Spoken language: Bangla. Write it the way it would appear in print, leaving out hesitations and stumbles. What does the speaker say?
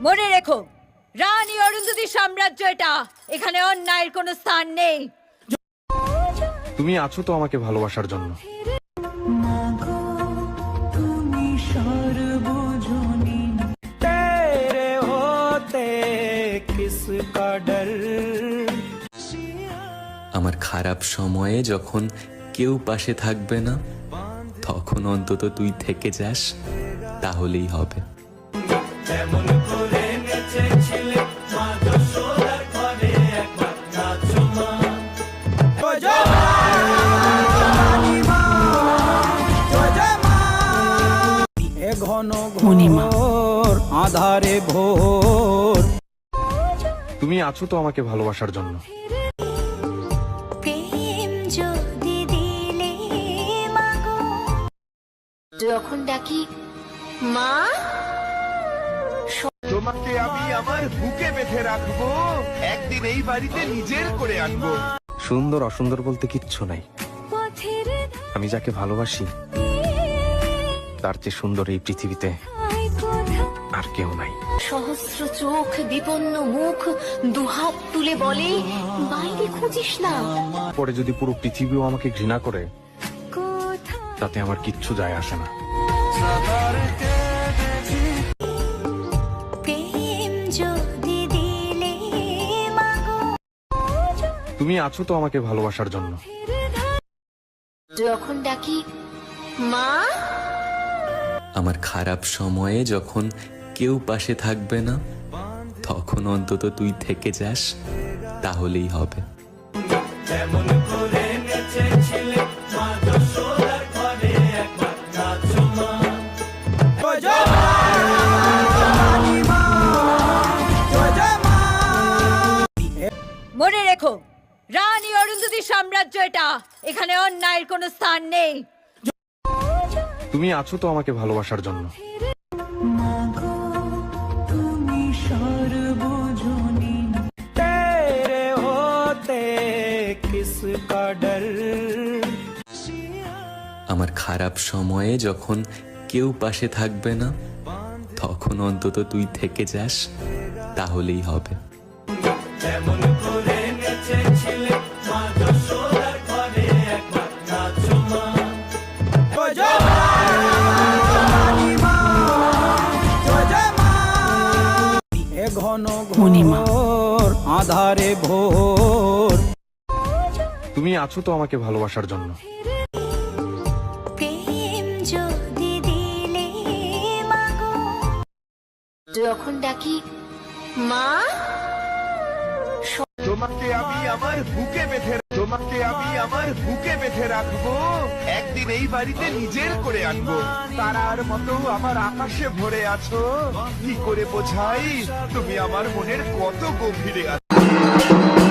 মনে রেখো, রানী অরুন্ধতী সাম্রাজ্য এটা, এখানে অন্যায়ের কোনো স্থান নেই। তুমি আছো তো আমাকে ভালোবাসার জন্য। আমার খারাপ সময়ে যখন কেউ পাশে থাকবে না, তখন অন্তত তুই থেকে যাস, তাহলেই হবে। আধারে ভোর, তুমি আছো তো আমাকে ভালোবাসার জন্য। যখন ডাকি মা, তোমাকে আমি আমার বুকে বেঁধে রাখবো, একদিন এই বাড়িতে নিজের করে আনবো। সুন্দর অসুন্দর বলতে কিচ্ছু নাই। আমি যাকে ভালোবাসি তার চেয়ে সুন্দর এই পৃথিবীতে আর কেউ নাই। সহস্র চোখ, বিপন্ন মুখ, দুহাত তুলে বলে বাইরে খুঁজিস না। পরে যদি পুরো পৃথিবীও আমাকে ঘৃণা করে, তাতে আমার কিচ্ছু যায় আসে না। তুমি আছো তো আমাকে ভালোবাসার জন্য। যখন ডাকি মা, আমার খারাপ সময়ে যখন কেউ পাশে থাকবে না, তখন অন্তত তুই থেকে যাস, তাহলেই হবে। মনে রেখো, রানী অরুন্ধতী সাম্রাজ্য এটা, এখানে অন্যায়ের কোনো স্থান নেই। তুমি আছো তো আমাকে ভালোবাসার জন্য। तेरे होते किसका डर। আমার খারাপ সময়ে যখন কেউ পাশে থাকবে না, তখন অন্তত তুই থেকে যাস, তাহলেই হবে। ঘন ঘোর আধারে ভোর, তুমি আছো তো আমাকে ভালোবাসার জন্য। যখন ডাকি মা, তোমাকে আমি আমার বুকে বেঁধে রাখবো, একদিন এই বাড়িতে নিজের করে আনবো। তারার মতো আমার আকাশে ভরে আছো, কি করে বোঝাই তুমি আমার মনের কত গভীরে আছো।